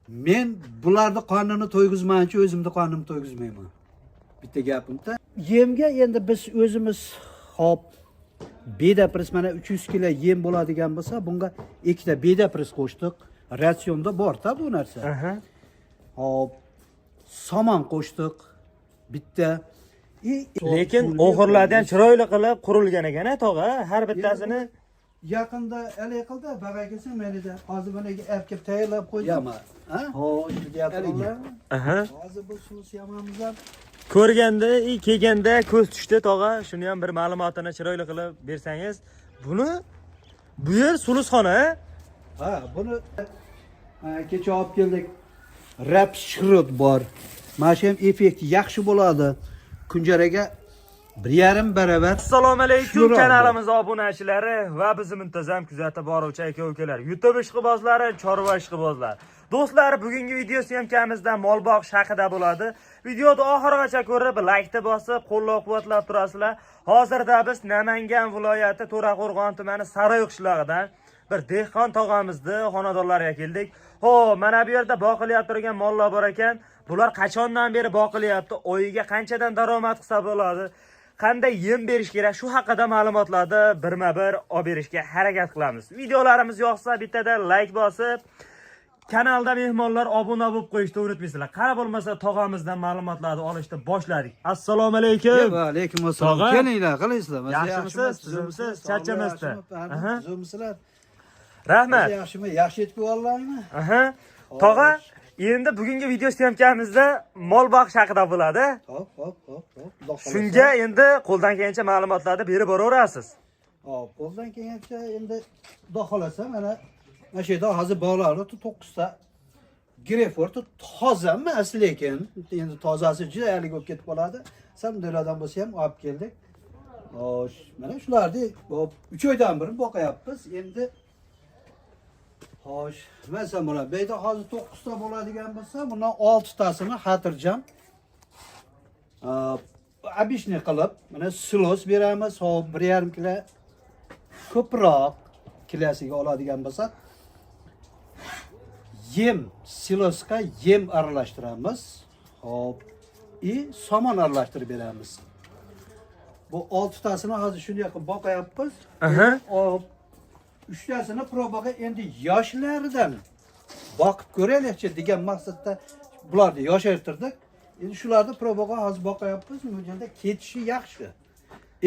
Men bularni qonini to'yg'izmanchi o'zimni qonimni to'yg'izmayman. Bitta gapimda. Yemga endi biz o'zimiz hop beda pris mana 300 kilo yem bo'ladigan bo'lsa, bunga ikkita beda pris qo'shdik. Ratsionda bor-da bu narsa. Hop somon qo'shdik. Bitta lekin o'g'irlardan chiroyli qilib qurilgan ekan tog'a, har bittasini yaqinda elay qildi, bag'ay kelsa mayli-da. Hozir buni olib kelib tayyorlab qo'ydim. Ha? Xo'sh, gapirlar. Hozir bu suv yamamiz ham ko'rganda, kelganda ko'z tushdi tog'a. Shuni ham bir ma'lumotini chiroyli qilib bersangiz. Bu yer suluxona. Ha, buni kecha olib keldik. Rap shirot bor. Mana shu ham effekti yaxshi bo'ladi. Kunjaraga 1,5 barobar. Assalomu alaykum kanalimiz obunachilari va bizni muntazam kuzatib boruvchi aka-ukalar, YouTube ishqibozlari, chorva ishqibozlari. Do'stlar, bugungi video syomkamizda mol boqish haqida bo'ladi. Videoni oxirigacha ko'rib, like-ni bosib, qo'llab-quvvatlab turasizlar. Hozirda biz Namangan viloyati To'raqo'rg'on tumani Sarayoq qishlog'idan bir dehqon tog'amizni xonadonlariga keldik. Mana bu yerda boqilyapti turgan mollar bor ekan. Bular qachondan beri boqilyapti? Oyiga qanchadan daromad qilsa bo'ladi? Qanday yem berish kerak? Shu haqida ma'lumotlarni birma-bir olib berishga harakat qilamiz. Videolarimiz yoqsa bittada like bosib, kanalda mehmonlar obuna bo'lib qo'yishni unutmaysizlar. Qara bo'lmasa tog'amizdan ma'lumotlarni olishni boshladik. Assalomu alaykum. Va alaykum assalom. Kelinglar, qalaysizlar? Yaxshimisiz? Tuzimsiz? Charchamasdan. Tuzimsizlar. Rahmat. Yaxshimi? Yaxshi yetib oldingmi? Tog'a, endi bugungi video syomkamizda mol boqish haqida bo'ladi. Hop. Shunga endi qo'ldan kelgancha ma'lumotlarni berib boraverasiz. Qo'ldan kelgancha endi xudo xolasa mana shu yerda hozir bog'larni 9 ta Greyford toza emas, lekin endi tozasi juda alik bo'lib ketib qoladi. Samdolardan bo'lsa ham olib keldik. Xo'sh, mana shularni 3 oydan beri boqyapmiz. Endi xo'sh, masalan bular beyda hozir 9 ta bo'ladigan bo'lsa, bundan 6 tasini xotirjam обычный qilib, mana silos beramiz. Hop 1,5 kilo ko'proq kilosiga oladigan bo'lsa, yem silosga yem aralashtiramiz. Hop, somon aralashtirib beramiz. Bu 6 tasini hozir shunday qilib boqyapmiz. Hop 3 tasini probaga endi yoshlaridan boqib ko'raylikchi degan maqsadda bularni yoshartirdik. Endi shularni probaga hozir boqyapmiz. Mo'ljanda ketishi yaxshi.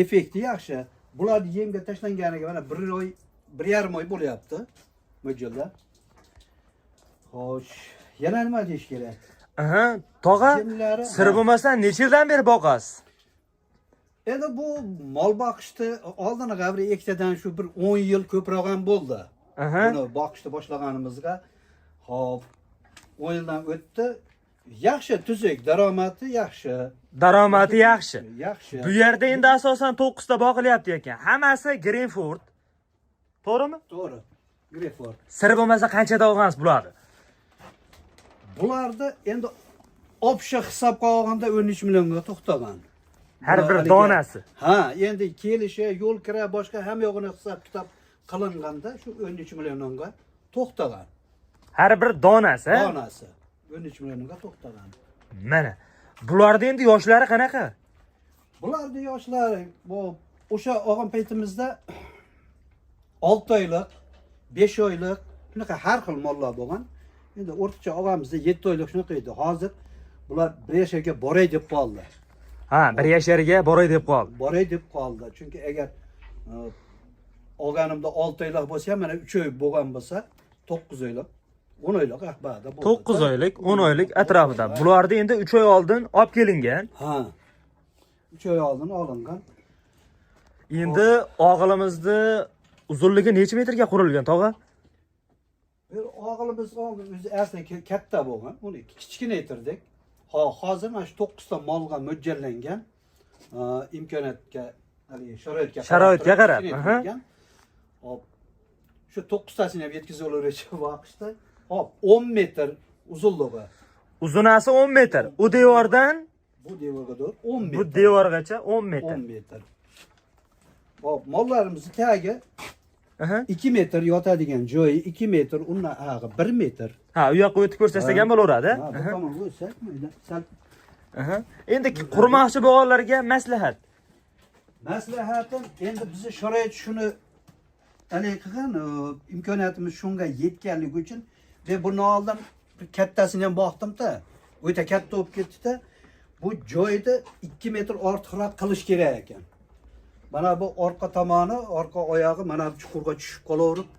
Effekti yaxshi. Bularni yemga tashlanganiga mana 1 oy, 1,5 oy bo'lyapti mo'ljada. Xo'sh, yana nima deyish kerak? Tog'a, sir bo'lmasa necha yildan beri boqasiz? Endi bu mol boqishni oldin g'avri ikkitadan shu bir 10 yil ko'proq ham bo'ldi. Buni boqishni boshlaganimizga. Hop, 10 yildan o'tdi. Yaxshi, tuzuk, daromadi yaxshi. Daromadi yaxshi. Yaxshi. Bu yerda endi asosan 9 ta boqilyapti ekan. Hammasi Greyford. To'g'rimi? To'g'ri. Greyford. Sir bo'lmasa qanchada olgansiz bularni? Bularni endi opsha hisobga olganda 13 millionga to'xtagan. Har bir donasi. Ha, endi kelishi, yo'l kira, boshqa hamma yo'g'ini hisob kitob qilinganda shu 13 millionga to'xtagan. Har bir donasi, Donasi 13 millionga to'xtagan. Mana bularda endi yoshlari qanaqa? Bularning yoshlari bu o'sha olgan paytimizda 6 oylik, 5 oylik, shunaqa har xil mollar bo'lgan. Endi o'rtacha olganimizda 7 oylik shunaqa edi. Hozir bular 1 yasharga boray deb qoldi. 1 yasharga boray deb qoldi. Boray deb qoldi. Chunki agar olganimda 6 oylik bo'lsa ham mana 3 oy bo'lgan bo'lsa, 9 oylik, 10 oylik ahbada bo'ldi. 9 oylik, 10 oylik atrofida. Bularda endi 3 oy oldin olib kelingan. 3 oy oldin olingan. Endi og'ilimizni uzunligi necha metrga qurilgan, tog'a? Og'ilimiz o'zi aslida katta bo'lgan. Uni kichkinaytirdik. Hozir mana shu 9 ta molga mo'ljallangan imkoniyatga, sharoitga qarab. Hop. Shu 9 tasini ham yetkazib olaverishga vaqtda. Hop, 10 metr uzunligi. Uzunasi 10 metr. U devordan bu devorga 10 metr. Bu devorgacha 10 metr. 10 metr. Hop, mollarimizni tagi Aha. 2 metr yotadigan joyi 2 metr, undan ag'i 1 metr. Ha, u yoqqa o'tib ko'rsatsak ham bo'laveradi. Ha, bu tomon bo'lsak, mayda sal Aha. Endi qurmoqchi bo'lganlarga maslahat. maslahatim endi bizni sharoit shuni haligi qilgan, imkoniyatimiz shunga yetganligi uchun ve buni oldin kattasini ham boqdim-da, o'ta katta bo'lib ketdi-da. Bu joyda 2 metr ortiqroq qilish kerak ekan. Mana bu orqa tomoni, orqa oyog'i mana bu chuqurga tushib qolaverib,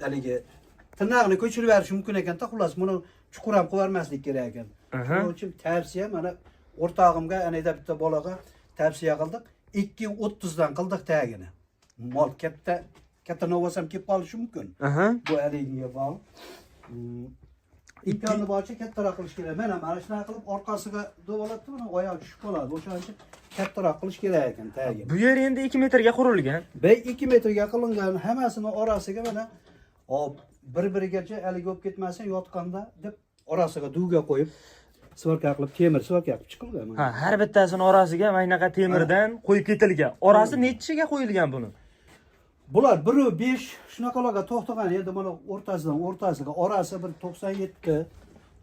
haligi tirnog'ini ko'chirib berish mumkin ekan-da, xullas buni chuqur ham qilib vermaslik kerak ekan. Shuning uchun tavsiya mana o'rtog'imga, anida bitta bolaga tavsiya qildik. 2.30 dan qildik tagini. Mol katta novosam kelib qolishi mumkin. Bu haligiga bog'liq. İmkanı boricha kattaroq qilish kerak. Mana shunaqa qilib orqasiga do'voladi, mana oyoq tushib qoladi. O'shaning uchun kattaroq qilish kerak ekan tagi. Bu yer endi 2 metrga qurilgan. 2 metrga qilingan, hammasini orasiga mana hop bir-birigacha haligi bo'lib ketmasin yotganda deb orasiga duvga qo'yib svorka qilib, temir svorka qilib chiqilgan. Ha, har bittasini orasiga maynaqa temirdan qo'yib ketilgan. Orasi nechiga qo'yilgan buni? Bular 1.5 shunaqalarga to'xtagan, endi mana o'rtasiga orasi bir 97,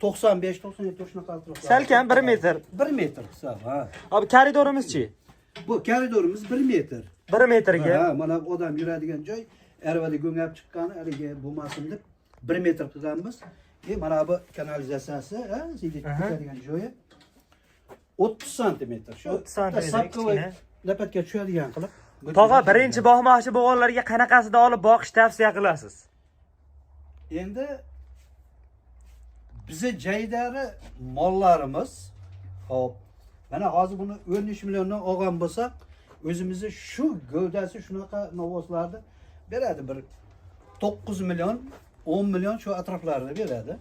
95, 97 shunaqa atrofda. Salkam 1 metr. 1 metr hisob, ha. Abi koridorimizchi? Bu koridorimiz 1 metr. 1 metrga. Ha, mana odam yuradigan joy, arvada go'ngab chiqqani, haligi bo'lmasin deb 1 metr qilganmiz. Mana bu kanalizatsiyasi, ha, sizga ketadigan joyi 30 santimetr. Shu 30 santimetr. Lapatga tushadigan qilib. Tog'a, birinchi boqmoqchi bo'lganlarga qanaqasida olib boqish tavsiya qilasiz? Endi bizi jaydari mollarimiz, hop, mana hozir buni 13 milliondan olgan bo'lsak, o'zimizni shu gövdasi shunaqa novoslarni beradi, bir 9 million, 10 million shu atroflarida beradi.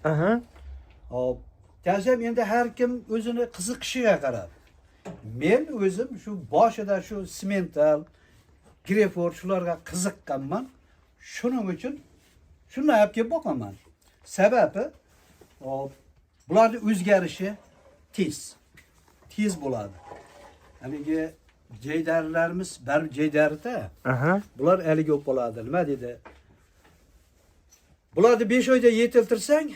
Hop, tashab endi har kim o'zini qiziqishiga qarab. Men o'zim shu boshida shu semental Grefor shularga qiziqqanman. Shuning uchun shuni olib kelib boqaman. Sababi bularning o'zgarishi tez bo'ladi. Haligi jaydarlarimiz, baribir jaydarda. Bular haligi bo'lib qoladi. Nima dedi? Bularni 5 oyda yetiltirsang,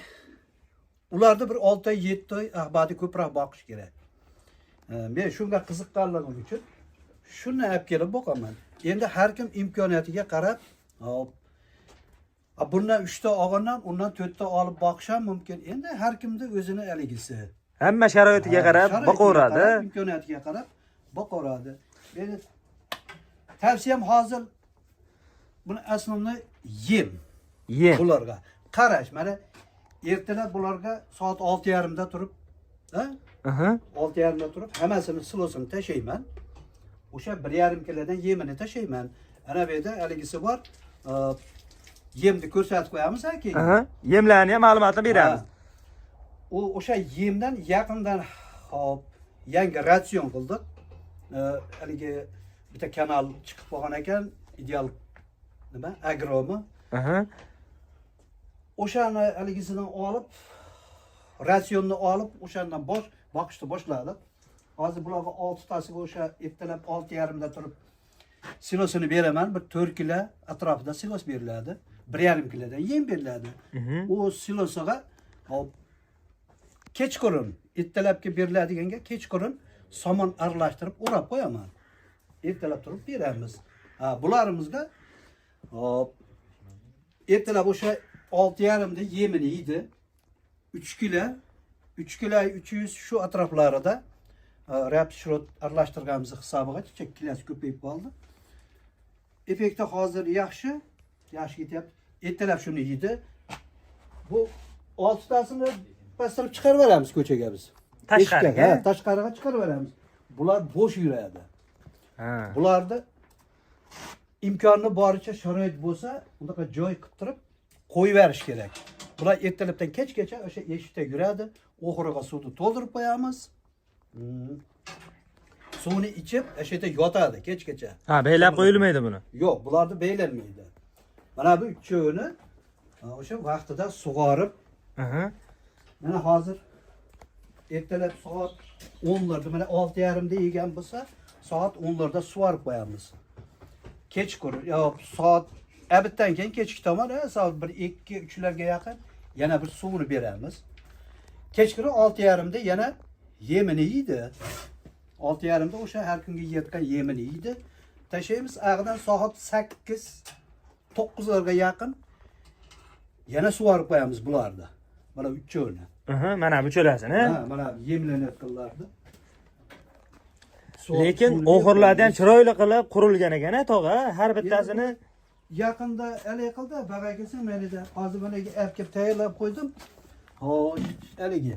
ularni bir 6 oy, 7 oy ahbadi ko'proq boqish kerak. Men shunga qiziqqanligim uchun shuni olib kelib boqaman. Endi har kim imkoniyatiga qarab, hop. Bundan 3 ta olgandan, undan 4 ta olib boqish ham mumkin. Endi har kimning o'zini haligisi. Hamma sharoitiga qarab boqaveradi. Imkoniyatiga qarab boqaveradi. Meni tavsiyam hozir buni asosiy yem. Bularga qarash, mana ertalab bularga soat 6:30 da turib, ha? 6:30 da turib, hammasini silosini tashlayman. O'sha 1,5 kilodan yemini tashlayman. Ana bu yerda haligisi bor. Yemni ko'rsatib qo'yamiz keyin. Yemlarni ham ma'lumotini beramiz. O'sha yemdan yaqindan hop yangi ratsion qildik. Haligi bitta kanal chiqib qolgan ekan, ideal nima? Agromi. O'shani haligisidan olib, ratsionni olib, o'shandan boqishni boshladik. Hozir bularga 6 tasiga o'sha ertalab 6:30 da turib silosini beraman. Bir 4 kilo atrofida silos beriladi. 1,5 kilodan yem beriladi. O silosiga hop kechqurun ertalabga beriladiganga kechqurun somon aralashtirib o'rab qo'yaman. Ertalab turib beramiz. Bularimizga hop ertalab o'sha 6:30 da yemini yeydi. 3 kilo 300 shu atroflarida rapshrot aralashtirganimiz hisobiga kilosi ko'payib qoldi. Effekti hozir yaxshi ketyapti. Ertalab shuni yeydi. Bu 6 tasini pastirib chiqarib beramiz ko'chaga biz. Tashqariga? Tashqariga chiqarib beramiz. Bular bo'sh yuradi. Bularda imkonni boricha sharoit bo'lsa, unaqa joy qilib qo'yib berish kerak. Bular ertalabdan kechgacha o'sha eshikda yuradi. Oxiriga suvni to'ldirib qo'yamiz. Suvni ichib, o'sha yerda yotadi kechgacha. Beylab qo'yilmaydi buni. Yo'q, bularda beylanmaydi. Mana bu uchovini o'sha vaqtida sug'orib, mana hozir ertalab soat 10larda, mana 6:30 da yegan bo'lsa, soat 10larda sug'orib qo'yamiz. Kechqurun, soat Abitdan keyin kechki tomon soat 1-2-3larga yaqin yana bir suvini beramiz. Kechqurun 6:30da yana yemini yeydi. 6:30da o'sha har kunga yeyotgan yemini yeydi. Tashlaymiz ag'idan soat 8-9larga yaqin yana sug'orib qo'yamiz bularni. Mana 3 o'rni. Mana bu cho'lasini. Ha, mana yemlanayotganlarni. Lekin o'g'irlardan ham chiroyli qilib qurilgan ekan, tog'a. Har bittasini yaqinda haligi qildi, bag'ay kelsa menida hozir mana olib kelib tayyorlab qo'ydim. Xo'sh, haligi.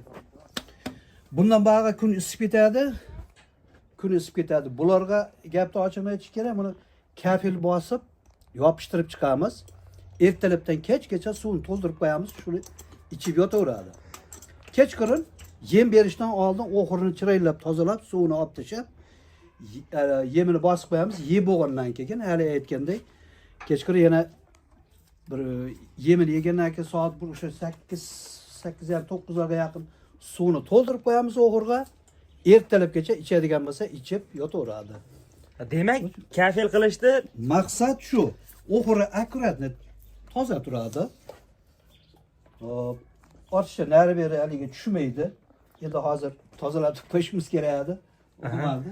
Bundan bag'ay kun isib ketadi. Kun isib ketadi. Bularga gapni ochib aytish kerak, buni kafil bosib, yopishtirib chiqamiz. Ertalabdan kechgacha suvni to'ldirib qo'yamiz, shuni ichib yotaveradi. Kechqurun yem berishdan oldin o'g'irini chiroylab tozalab, suvini olib tashlab, yemini bosib qo'yamiz. Yeb bo'lgandan keyin hali aytgandek, kechqurun yana bir yemini yegandan keyin soat o'sha 8:30-9larga yaqin suvni to'ldirib qo'yamiz o'g'irga. Ertalabgacha ichadigan bo'lsa, ichib yotaveradi. Demak, kafil qilishdi. Maqsad shu. O'g'ri akkuratni toza turadi. Hop, ortiqcha nari beri haliga tushmaydi. Endi hozir tozalab qo'yishimiz kerak edi. Bo'lmadi.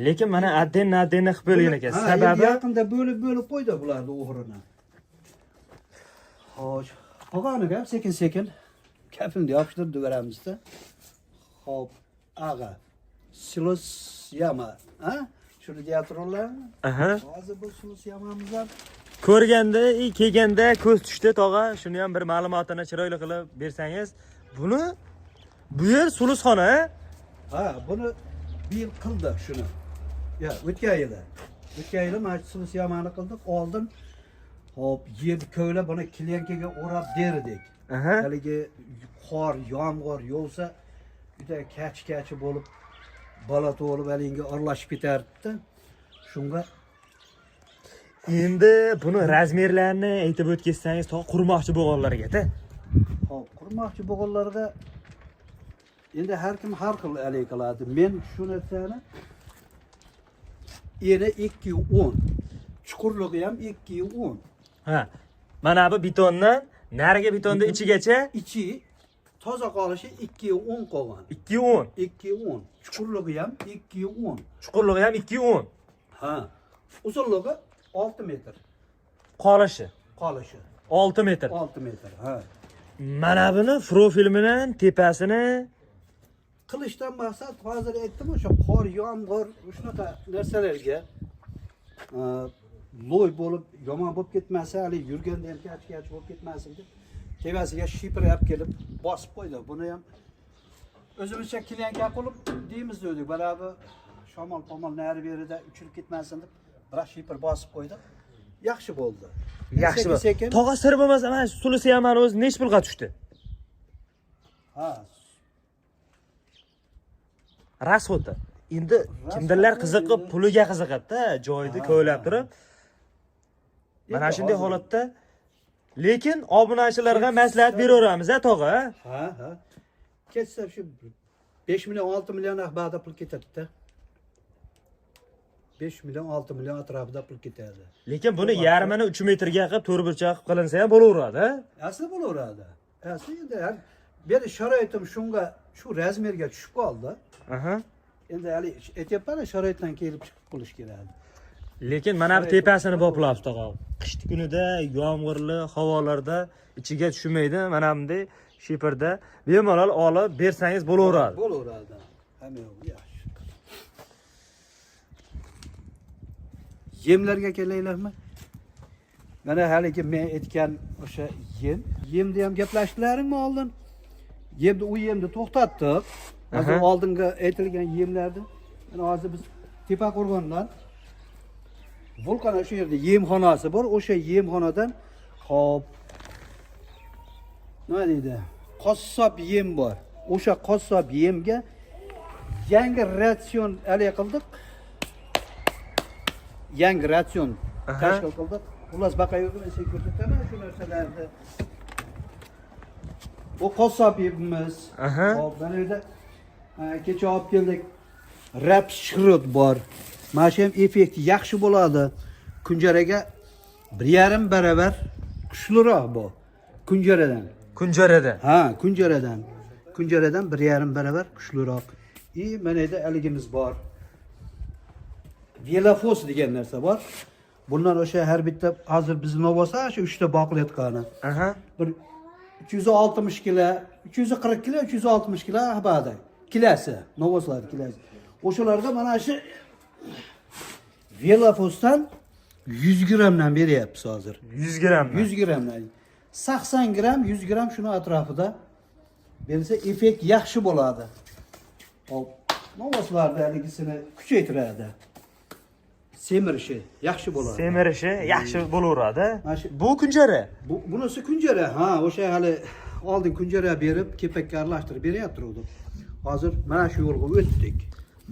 Lekin mana adden qilib bo'lgan ekan. Sababi yaqinda bo'lib qo'ydi bularni o'g'rini. Xo'sh, qolgani gap sekin-sekin kafilni yopishtirib dugaramizda. Hop, ag'a. Silos yama, ha? Shuni deyaptiringlarmi? Hozir bu silos yamamiz ham ko'rganda, kelganda ko'z tushdi, tog'a. Shuni ham bir ma'lumotini chiroyli qilib bersangiz. Bu yer suluzxona, ha, buni bir yil qildik shuni. Ya, o'tgan yili mana sulus yamani qildik. Oldin hop, yer ko'ylab buni klientga o'rab derdik. Haligi qor, yomg'ir yog'sa, juda kach bo'lib, bola tug'ilib halinga aralashib ketardi. Shunga endi buni razmerlarini aytib o'tkasangiz, tog'a qurmoqchi bo'lganlarga-da. Hop, qurmoqchi bo'lganlarga endi har kim har xil hali qiladi. Men shu narsani eri 210, chuqurligi ham 210. Ha. Mana bu betondan nariga betonni ichigacha ichi toza qolishi 210 qolgan. 210. 210. Chuqurligi ham 210. Chuqurligi ham 210. Ha. Uzunligi 6 metr. Qolishi 6 metr. 6 metr. Ha. Mana buni profil bilan tepasini qilishdan maqsad hozir aytdim o'sha qor, yomg'ir, shunaqa narsalarga loy bo'lib, yomon bo'lib ketmasa, hali yurganda ham kach bo'lib ketmasin deb tevasiga shipr olib kelib bosib qo'ydi. Buni ham o'zimizcha klientga qo'yib deymiz dedik. Mana bu shamol nari berida uchirib ketmasin deb bir shipr bosib qo'ydik. Yaxshi bo'ldi. Yaxshi bo'ldi. Tog'a sir bo'lmasa, mana sulus yamani o'zi nech pulga tushdi? Ha. Rasxoti. Endi kimdirlar qiziqib, puliga qiziqadi-da, joyida ko'ylab turib. Mana shunday holatda lekin obunachilarga maslahat beraveramiz, tog'a. Ha. Ketsa shu 5 million 6 million ahbada pul ketadi-da. 5 million 6 million atrofida pul ketadi. Lekin buni yarmini 3 metrga qilib, to'rtburchak qilib qilinsa ham bo'laveradi. Asli bo'laveradi. Asli endi beri sharoitim shunga shu razmerga tushib qoldi. Endi hali aytyapman, sharoitdan kelib chiqib qilish kerak. Lekin mana bu tepasini boplab tog'a. Qish kunida yomg'irli havolarda ichiga tushmaydi. Mana bunday shiperda bemalol olib bersangiz bo'laveradi. Bo'laveradi. Hamma yaxshi. Yemlarga kelaylikmi? Mana haligi men aytgan o'sha yemni ham gaplashdilaringmi oldin? Yemni to'xtatdik. Hozir oldinga aytilgan yemlarni mana hozir biz Tepaqo'rg'ondan Vulqon o'sha yerda yemxonasi bor. O'sha yemxonadan hop nima deydi? Qassob yem bor. O'sha qassob yemga yangi ratsion alay qildik. Yangi ratsion tashkil qildik. Xullas baqayo'g'ini sen ko'rsataman shu narsalarni. Bu qassob yemimiz. Hop, mana yerda kecha olib keldik. Rap shirot bor. Mana shu ham effekt yaxshi bo'ladi. Kunjaraga bir yarim baravar kuchliroq bu. Kunjaradan. Kunjarada. Ha, kunjaradan. Kunjaradan bir yarim baravar kuchliroq. Mana yerda aligimiz bor. Velafos degan narsa bor. Bundan o'sha har bitta hozir biz Novosa shu 3 ta boqilayotgani. Aha. Bir 360 kilo, 340 kilo, 360 kilo ahbada. Kilosi, Novoslar kilosi. O'shalarga mana shu Velafosdan 100 gramdan beryapmiz hozir. 100 gram. 100 gramdan. 80 gram, 100 gram shuni atrofida bersa effekt yaxshi bo'ladi. Hop, Novoslarda haligisini kuchaytiradi. Semirishi yaxshi bo'ladi. Semirishi yaxshi bo'laveradi. Mana shu Bu kunjara. bunisi kunjara. Ha, o'sha hali oldin kunjara berib, kepakka aralashtirib beryapti. Hozir mana shu yo'lga o'tdik.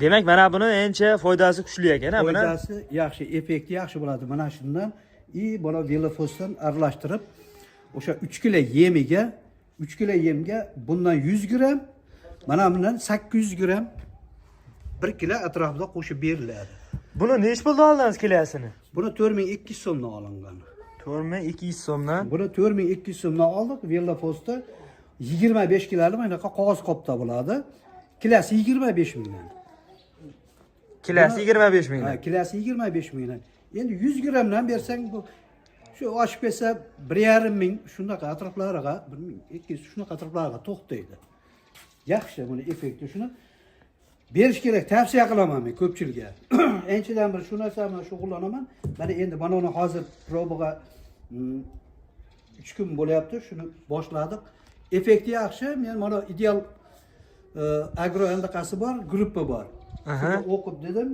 Demak, mana buni encha foydasi kuchli ekan, ha, buni. Foydasi yaxshi, effekti yaxshi bo'ladi mana shundan. Buni Velafosdan aralashtirib, o'sha 3 kilo yemiga, 3 kilo yemga bundan 100 gram, mana bundan 800 gram 1 kilo atrofida qo'shib beriladi. Buni nech puldan oldingiz kilosini? Buni 4200 so'mdan olingan. 4200 so'mdan. Buni 4200 so'mdan oldik. Velafosda 25 kiloli mana bunaqa qog'oz qopda bo'ladi. Kilosi 25 mingdan. Kilosi 25 mingdan. Ha, kilosi 25 mingdan. Endi 100 gramdan bersang bu shu oshib ketsa 1,5 ming shunaqa atroflariga, 1200 shunaqa atroflariga to'xtaydi. Yaxshi buni effekti shuni berish kerak, tavsiya qilaman men ko'pchilikga. Enchidan bir shu narsa bilan shug'ullanaman. Mana endi uni hozir probaga 3 kun bo'lyapti, shuni boshladik. Effekti yaxshi. Men mana ideal agro endaqasi bor, gruppa bor. Shuni o'qib dedim,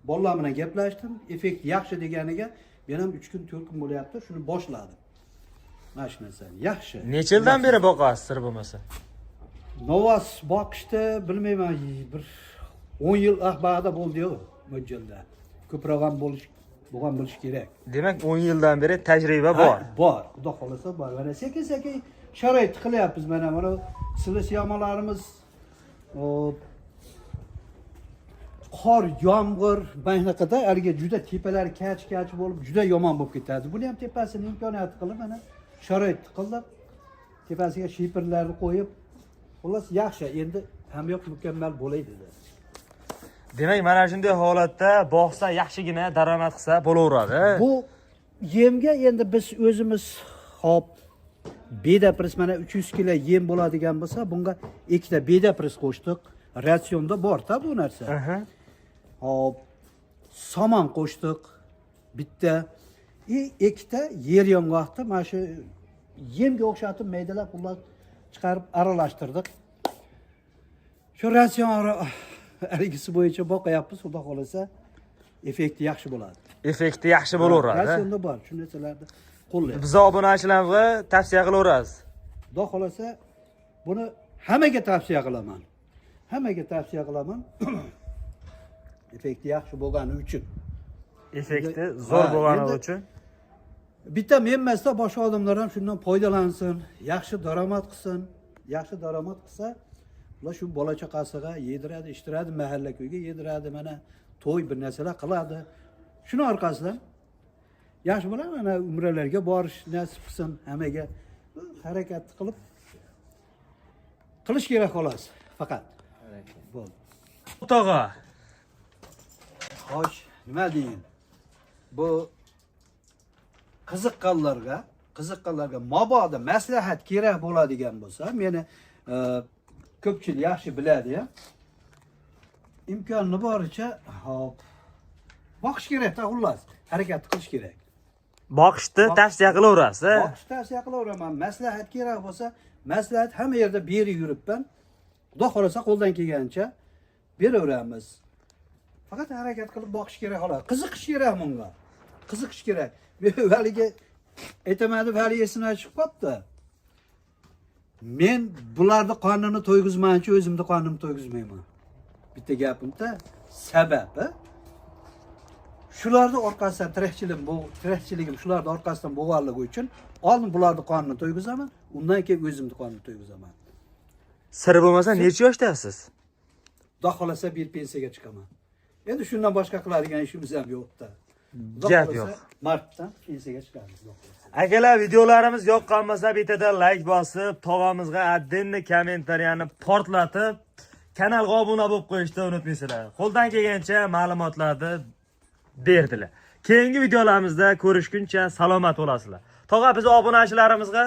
bolalar bilan gaplashdim. Effekt yaxshi deganiga men ham 3 kun, 4 kun bo'lyapti, shuni boshladim. Mana shu narsa yaxshi. Necha yildan beri boqasiz sir bo'lmasa? Novos boqishda bilmayman, bir 10 yil ahbada bo'ldi-yu mo'ljalda. Ko'proq ham bo'lish kerak. Demak, 10 yildan beri tajriba bor. Bor, xudo xolasa bor. Mana sekin-sekin sharoit qilyapmiz mana silish yomonlarimiz qor, yomg'ir, baynaqada alga juda tepalari kach bo'lib, juda yomon bo'lib ketadi. Buni ham tepasini imkoniyati qilib mana sharoit qildik. Tepasiga shipirlarni qo'yib, xullas yaxshi, endi ham yo'q mukammal bo'laydi dedi. Demak, mana shunday holatda boqsa yaxshigina daromad qilsa bo'laveradi. Bu yemga endi biz o'zimiz hop beda pris mana 300 kilo yem bo'ladigan bo'lsa, bunga ikkita beda pris qo'shdik. Ratsionda bor-da bu narsa. Hop somon qo'shdik. Bitta ikkita yer yong'oqda mana shu yemga o'xshatib maydalab ular chiqarib aralashtirdik. Shu ratsion arigisi bo'yicha boqyapmiz, xudo xolasa effekti yaxshi bo'ladi. Effekti yaxshi bo'laveradi. Ratsionda bor, shu narsalarni qo'llaymiz. Biz obunachilarimizga tavsiya qilaverasiz. Xudo xolasa buni hammaga tavsiya qilaman. Hammaga tavsiya qilaman. Effekti yaxshi bo'lgani uchun. Effekti zo'r bo'lgani uchun. Bitta men emasda boshqa odamlar ham shundan foydalansin, yaxshi daromad qilsin. Yaxshi daromad qilsa, ular shu bola chaqasiga yediradi, ishtiradi, mahalla ko'yga yediradi, mana to'y bir narsalar qiladi. Shuni orqasidan yaxshi bo'ladi, mana umralarga borish nasib qilsin, hammaga harakat qilish kerak xolos, faqat. Bo'ldi. O'tog'a. Xo'sh, nima deyin? Bu qiziqqanlarga mabodo maslahat kerak bo'ladigan bo'lsa, meni ko'pchilik yaxshi biladi-ya. Imkonni boricha hop boqish kerak-da, xullas, harakat qilish kerak. Boqishni tavsiya qilaverasiz. Boqishni tavsiya qilaveraman. Maslahat kerak bo'lsa, maslahat hamma yerda berib yuribman. Xudo xolasa qo'ldan kelgancha beraveramiz. Faqat harakat qilib boqish kerak xolos. Qiziqish kerak bunga. Qiziqish kerak. Valiga aytamadim, vali esini chiqib qopti. Men bularni qonini to'yg'izmanchi, o'zimni qonimni to'yg'izmayman. Bitta gapimda sababi shularning orqasidan tirikchiligim shularning orqasidan bo'lganligi uchun oldin bularni qonini to'yg'izaman, undan keyin o'zimni qonimni to'yg'izaman. Sir bo'lmasa, necha yoshdasiz? Xudo xolasa bir pensiyaga chiqaman. Endi shundan boshqa qiladigan ishimiz ham yo'q-da. Gap yo'q. Martdan pensiyaga chiqamiz. Akalar, videolarimiz yoqqan bo'lsa, bittadan like bosib, tog'amizga addenni kommentariyani portlatib, kanalga obuna bo'lib qo'yishni unutmaysizlar. Qo'ldan kelgancha ma'lumotlarni berdilar. Keyingi videolarimizda ko'rishguncha salomat bo'lasizlar. Tog'a biz obunachilarimizga